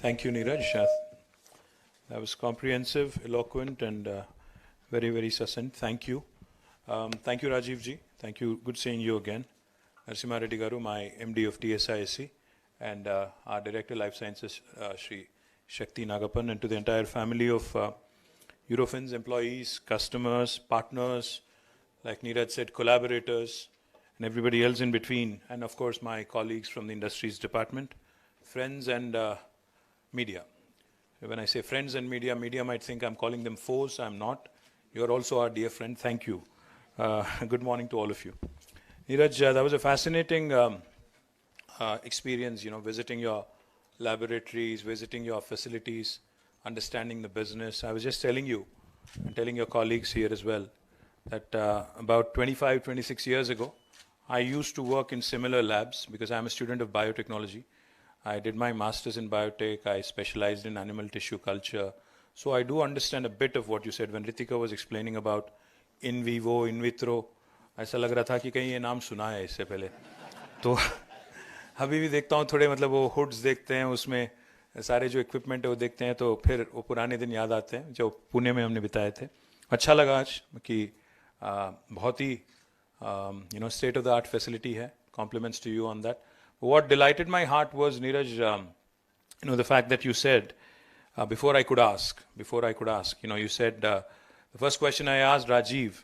Thank you, Neeraj. That was comprehensive, eloquent, and very, very succinct. Thank you. Thank you, Rajiv ji. Thank you. Good seeing you again. Narasimha Reddy Garu, my MD of TSISC, and our Director Life Sciences, Shri Shakti Nagapan, and to the entire family of Eurofins employees, customers, partners, like Neeraj said, collaborators, and everybody else in between, and of course my colleagues from the Industries Department, friends and media. When I say friends and media, media might think I'm calling them foes. I'm not. You're also our dear friend. Thank you. Good morning to all of you. Neeraj, that was a fascinating experience, visiting your laboratories, visiting your facilities, understanding the business. I was just telling you, and telling your colleagues here as well, that about 25, 26 years ago, I used to work in similar labs because I'm a student of biotechnology. I did my master's in biotech. I specialized in animal tissue culture. So I do understand a bit of what you said when Ritika was explaining about in vivo, in vitro. ऐसा लग रहा था कि कहीं ये नाम सुना है इससे पहले. तो अभी भी देखता हूँ थोड़े मतलब वो हुड्स देखते हैं उसमें सारे जो इक्विपमेंट है वो देखते हैं तो फिर वो पुराने दिन याद आते हैं जो पुणे में हमने बिताए थे. अच्छा लगा आज कि बहुत ही state of the art facility है. Compliments to you on that. What delighted my heart was, Neeraj, the fact that you said, before I could ask, you said, the first question I asked Rajiv,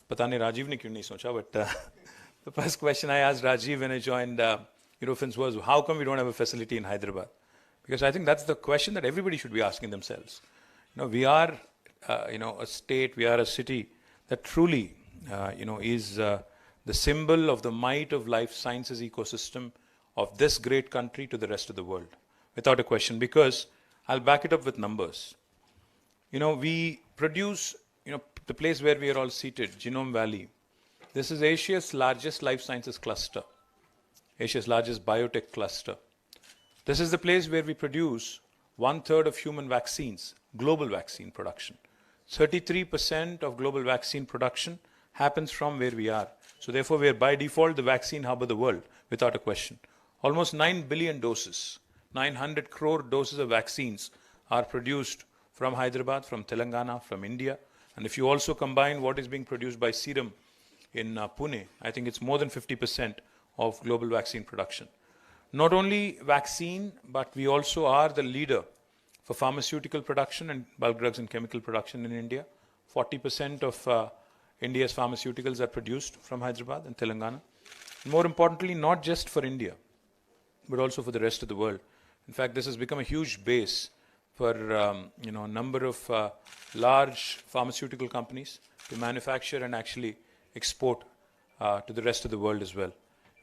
pata nahi Rajiv ne kyun nahi socha, but the first question I asked Rajiv when I joined Eurofins was, how come we don't have a facility in Hyderabad? Because I think that's the question that everybody should be asking themselves. We are, a state, we are a city that truly, is the symbol of the might of life sciences ecosystem of this great country to the rest of the world, without a question, because I'll back it up with numbers. We produce, the place where we are all seated, Genome Valley. This is Asia's largest life sciences cluster, Asia's largest biotech cluster. This is the place where we produce 1/3 of human vaccines, global vaccine production. 33% of global vaccine production happens from where we are. So therefore, we are by default the vaccine hub of the world, without a question. Almost 9 billion doses, 900 crore doses of vaccines are produced from Hyderabad, from Telangana, from India. And if you also combine what is being produced by Serum in Pune, I think it's more than 50% of global vaccine production. Not only vaccine, but we also are the leader for pharmaceutical production and bulk drugs and chemical production in India. 40% of India's pharmaceuticals are produced from Hyderabad and Telangana. More importantly, not just for India, but also for the rest of the world. In fact, this has become a huge base for a number of large pharmaceutical companies to manufacture and actually export to the rest of the world as well.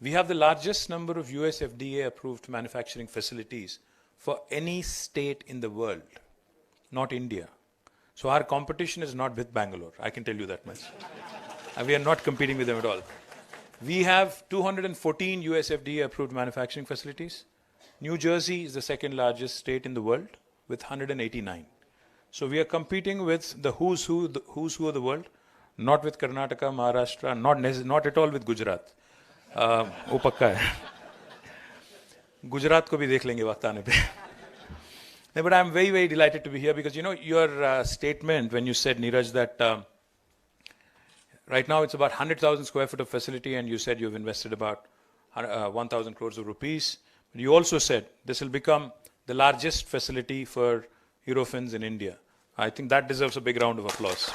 We have the largest number of US FDA approved manufacturing facilities for any state in the world, not India. So our competition is not with Bangalore, I can tell you that much. And we are not competing with them at all. We have 214 US FDA approved manufacturing facilities. New Jersey is the second largest state in the world with 189. So we are competing with the who's who of the world, not with Karnataka, Maharashtra, not at all with Gujarat. वो पक्का है. गुजरात को भी देख लेंगे वक्त आने पे. But I'm very, very delighted to be here because, your statement when you said, Neeraj, that right now it's about 100,000 square foot of facility and you said you've invested about 1,000 crores of rupees. You also said this will become the largest facility for Eurofins in India. I think that deserves a big round of applause.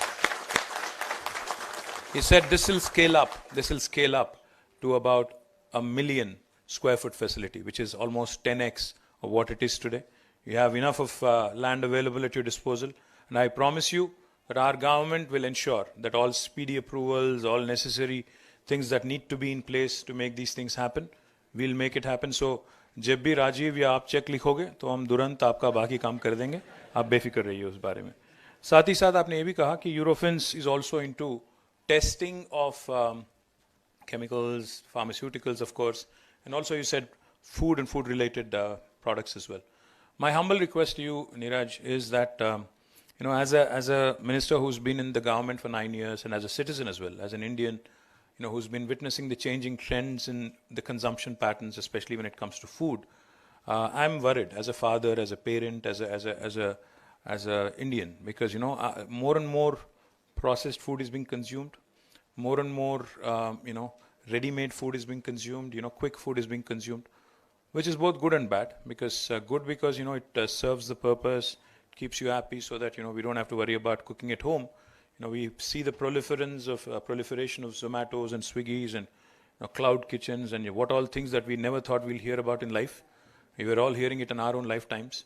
He said this will scale up to about 1 million square foot facility, which is almost 10x of what it is today. You have enough of land available at your disposal. And I promise you that our government will ensure that all speedy approvals, all necessary things that need to be in place to make these things happen, we'll make it happen. So, जब भी राजीव या आप check लिखोगे तो हम तुरंत आपका बाकी काम कर देंगे. आप बेफिक्र रहिए उस बारे में. साथ ही साथ आपने ये भी कहा कि Eurofins is also into testing of chemicals, pharmaceuticals, of course, and also you said food and food-related products as well. My humble request to you, Neeraj, is that as a minister who's been in the government for 9 years, and as a citizen as well, as an Indian, who's been witnessing the changing trends in the consumption patterns, especially when it comes to food, I'm worried as a father, as a parent, as a Indian, because more and more processed food is being consumed, more and more ready-made food is being consumed, quick food is being consumed, which is both good and bad. Because good because it serves the purpose, keeps you happy, so that we don't have to worry about cooking at home. We see the proliferation of Zomatos and Swiggies and cloud kitchens and what all things that we never thought we'll hear about in life. We were all hearing it in our own lifetimes.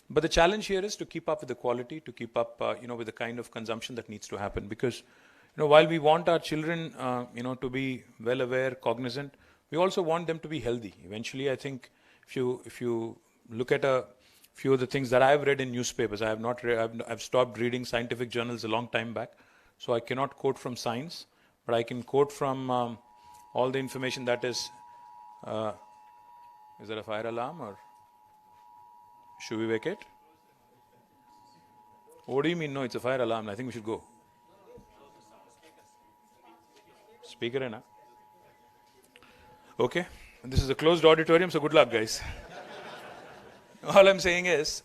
But the challenge here is to keep up with the quality, to keep up with the kind of consumption that needs to happen. Because while we want our children to be well aware, cognizant, we also want them to be healthy. Eventually, I think if you look at a few of the things that I've read in newspapers, I've stopped reading scientific journals a long time back, so I cannot quote from science, but I can quote from all the information that is there a fire alarm, or should we wake it? What do you mean? No, it's a fire alarm. I think we should go. Speaker hai na? Okay. This is a closed auditorium, so good luck, guys. All I'm saying is,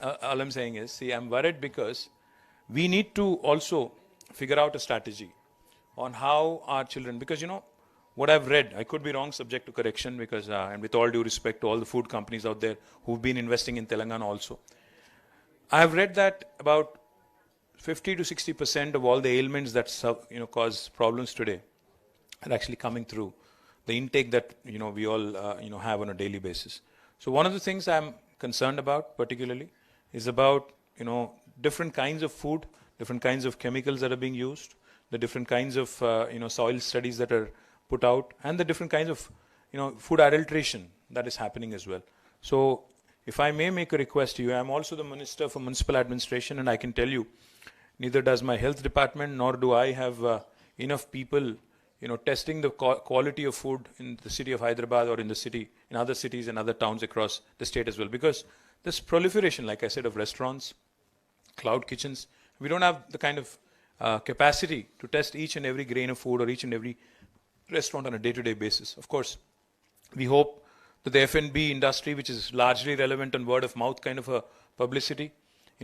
see, I'm worried because we need to also figure out a strategy on how our children, because what I've read, I could be wrong, subject to correction, because and with all due respect to all the food companies out there who've been investing in Telangana also, I have read that about 50 to 60% of all the ailments that cause problems today are actually coming through the intake that we all have on a daily basis. So one of the things I'm concerned about particularly is about different kinds of food, different kinds of chemicals that are being used, the different kinds of soil studies that are put out, and the different kinds of food adulteration that is happening as well. So if I may make a request to you, I'm also the Minister for Municipal Administration, and I can tell you, neither does my health department, nor do I have enough people testing the quality of food in the city of Hyderabad or in other cities and other towns across the state as well. Because this proliferation, like I said, of restaurants, cloud kitchens, we don't have the kind of capacity to test each and every grain of food or each and every restaurant on a day-to-day basis. Of course, we hope that the F&B industry, which is largely relevant on word of mouth kind of a publicity,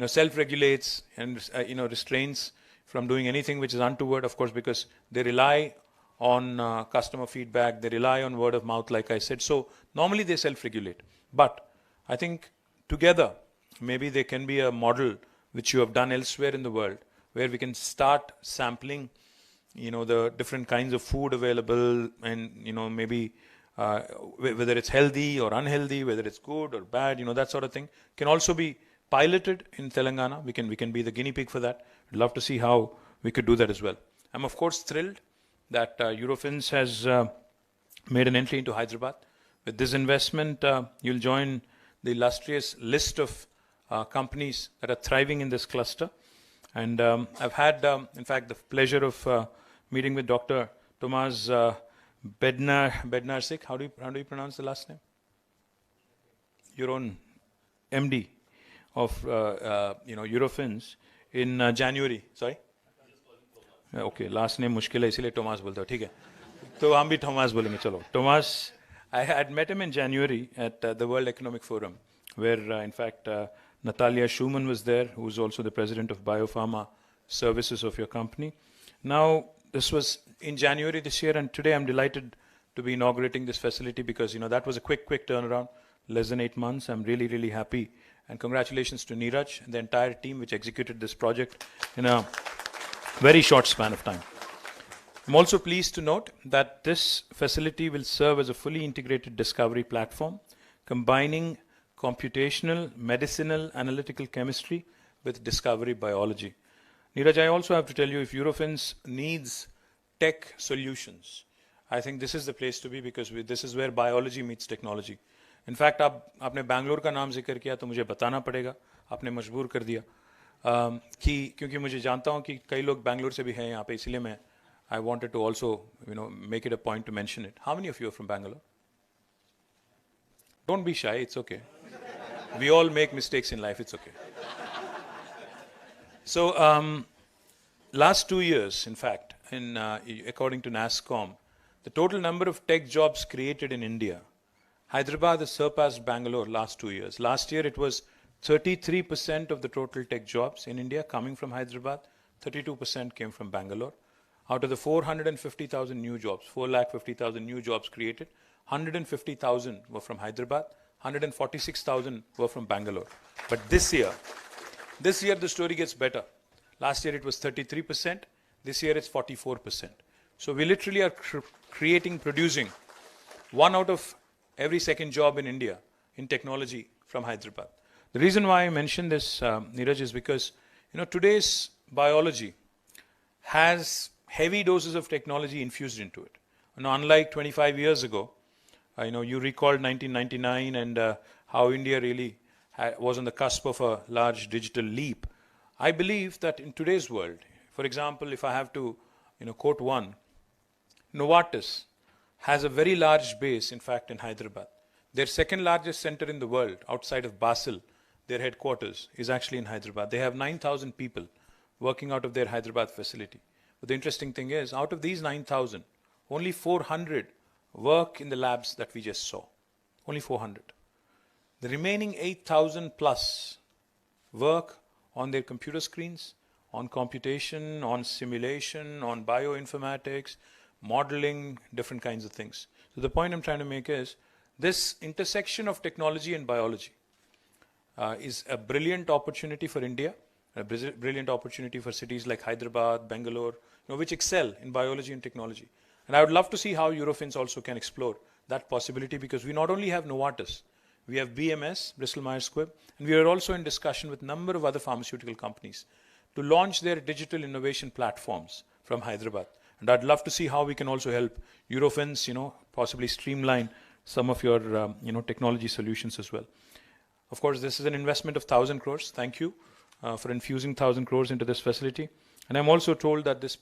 self-regulates and restrains from doing anything which is untoward, of course, because they rely on customer feedback, they rely on word of mouth, like I said. So normally they self-regulate. But I think together, maybe there can be a model which you have done elsewhere in the world, where we can start sampling the different kinds of food available, and maybe whether it's healthy or unhealthy, whether it's good or bad, that sort of thing can also be piloted in Telangana. We can be the guinea pig for that. I'd love to see how we could do that as well. I'm of course thrilled that Eurofins has made an entry into Hyderabad. With this investment, you'll join the illustrious list of companies that are thriving in this cluster. And I've had, in fact, the pleasure of meeting with Dr. Tomas Bednarsik. How do you pronounce the last name? Your own MD of Eurofins in January. Sorry? Okay, last name मुश्किल है इसीलिए Tomas बोलता हूँ, ठीक है? तो हम भी Tomas बोलेंगे, चलो. Tomas, I had met him in January at the World Economic Forum, where in fact Natalia Schumann was there, who is also the president of biopharma services of your company. Now, this was in January this year, and today I'm delighted to be inaugurating this facility because that was a quick turnaround, less than 8 months. I'm really, really happy, and congratulations to Neeraj and the entire team which executed this project in a very short span of time. I'm also pleased to note that this facility will serve as a fully integrated discovery platform, combining computational, medicinal, analytical chemistry with discovery biology. Neeraj, I also have to tell you, if Eurofins needs tech solutions, I think this is the place to be, because this is where biology meets technology. In fact, आपने बैंगलोर का नाम जिक्र किया तो मुझे बताना पड़ेगा, आपने मजबूर कर दिया क्योंकि मुझे जानता हूँ कि कई लोग बैंगलोर से भी हैं यहाँ पे, इसलिए मैं I wanted to also make it a point to mention it. How many of you are from Bangalore? Don't be shy, it's okay. We all make mistakes in life, it's okay. So, last 2 years, in fact, according to NASSCOM, the total number of tech jobs created in India Hyderabad has surpassed Bangalore last 2 years. Last year it was 33% of the total tech jobs in India coming from Hyderabad. 32% came from Bangalore. Out of the 450,000 new jobs, 450,000 new jobs created, 150,000 were from Hyderabad, 146,000 were from Bangalore. But this year the story gets better. Last year it was 33%, this year it's 44%. So we literally are producing 1 out of every second job in India in technology from Hyderabad. The reason why I mention this, Neeraj, is because today's biology has heavy doses of technology infused into it. Unlike 25 years ago, you recalled 1999 and how India really was on the cusp of a large digital leap. I believe that in today's world, for example, if I have to quote one, Novartis has a very large base, in fact, in Hyderabad. Their second largest center in the world, outside of Basel, their headquarters, is actually in Hyderabad. They have 9,000 people working out of their Hyderabad facility. But the interesting thing is, out of these 9,000, only 400 work in the labs that we just saw. Only 400. The remaining 8,000 plus work on their computer screens, on computation, on simulation, on bioinformatics, modeling, different kinds of things. So the point I'm trying to make is, this intersection of technology and biology is a brilliant opportunity for India, a brilliant opportunity for cities like Hyderabad, Bangalore, which excel in biology and technology. And I would love to see how Eurofins also can explore that possibility, because we not only have Novartis, we have BMS, Bristol Myers Squibb, and we are also in discussion with a number of other pharmaceutical companies to launch their digital innovation platforms from Hyderabad. And I'd love to see how we can also help Eurofins, possibly streamline some of your, technology solutions as well. Of course, this is an investment of 1,000 crores. Thank you for infusing 1,000 crores into this facility. And I'm also told that this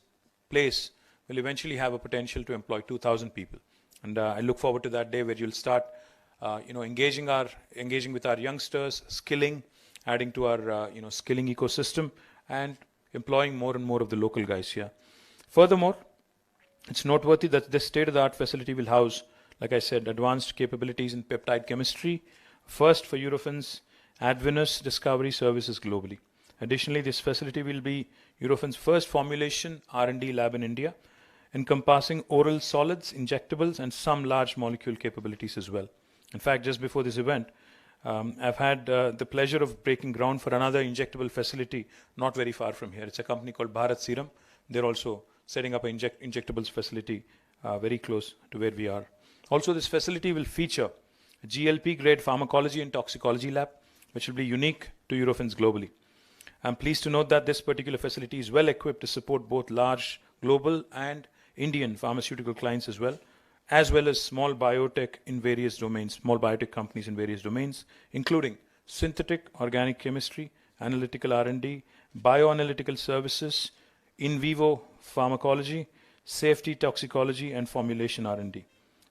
place will eventually have a potential to employ 2,000 people. And I look forward to that day where you'll start, engaging with our youngsters, skilling, adding to our, skilling ecosystem, and employing more and more of the local guys here. Furthermore, it's noteworthy that this state-of-the-art facility will house, like I said, advanced capabilities in peptide chemistry, first for Eurofins Advinus Discovery Services globally. Additionally, this facility will be Eurofins' first formulation R&D lab in India, encompassing oral solids, injectables, and some large molecule capabilities as well. In fact, just before this event, I've had the pleasure of breaking ground for another injectable facility not very far from here. It's a company called Bharat Serum. They're also setting up an injectables facility very close to where we are. Also, this facility will feature a GLP-grade pharmacology and toxicology lab, which will be unique to Eurofins globally. I'm pleased to note that this particular facility is well equipped to support both large global and Indian pharmaceutical clients as well as small biotech in various domains, small biotech companies in various domains, including synthetic organic chemistry, analytical R&D, bioanalytical services, in vivo pharmacology, safety toxicology, and formulation R&D.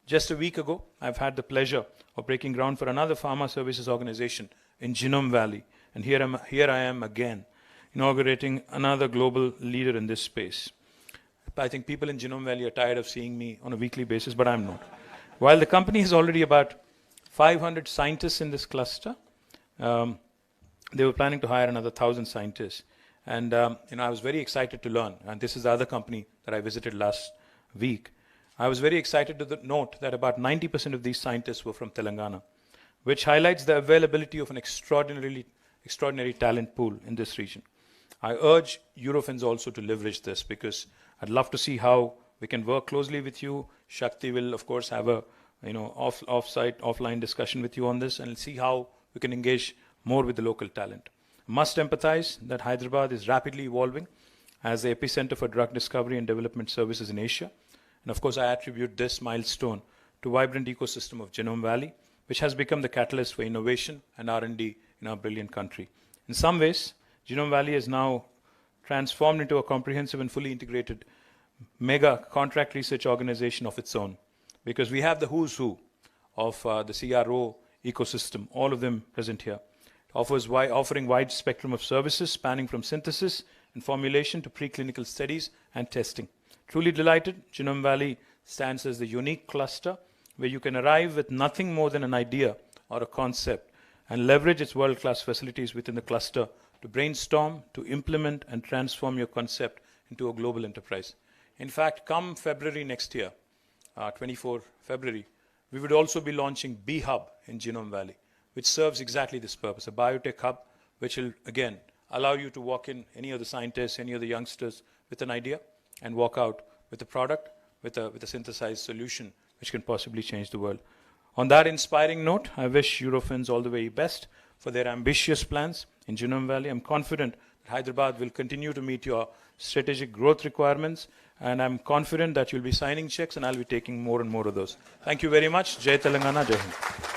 Just a week ago, I've had the pleasure of breaking ground for another pharma services organization in Genome Valley. And here I am again, inaugurating another global leader in this space. I think people in Genome Valley are tired of seeing me on a weekly basis, but I'm not. While the company is already about 500 scientists in this cluster, they were planning to hire another 1,000 scientists. And I was very excited to learn, and this is the other company that I visited last week. I was very excited to note that about 90% of these scientists were from Telangana, which highlights the availability of an extraordinary talent pool in this region. I urge Eurofins also to leverage this, because I'd love to see how we can work closely with you. Shakti will, of course, have a offline discussion with you on this, and see how we can engage more with the local talent. Must empathize that Hyderabad is rapidly evolving as the epicenter for drug discovery and development services in Asia. And of course, I attribute this milestone to vibrant ecosystem of Genome Valley, which has become the catalyst for innovation and R&D in our brilliant country. In some ways, Genome Valley is now transformed into a comprehensive and fully integrated mega contract research organization of its own, because we have the who's who of the CRO ecosystem, all of them present here. It offering wide spectrum of services spanning from synthesis and formulation to preclinical studies and testing. Truly delighted, Genome Valley stands as the unique cluster where you can arrive with nothing more than an idea or a concept and leverage its world-class facilities within the cluster to brainstorm, to implement and transform your concept into a global enterprise. In fact, come February next year, 24 February, we would also be launching B-Hub in Genome Valley, which serves exactly this purpose, a biotech hub, which will, again, allow you to walk in, any of the scientists, any of the youngsters, with an idea and walk out with a product, with a synthesized solution, which can possibly change the world. On that inspiring note, I wish Eurofins all the very best for their ambitious plans in Genome Valley. I'm confident that Hyderabad will continue to meet your strategic growth requirements, and I'm confident that you'll be signing checks and I'll be taking more and more of those. Thank you very much. Jai Telangana, Jai Hind.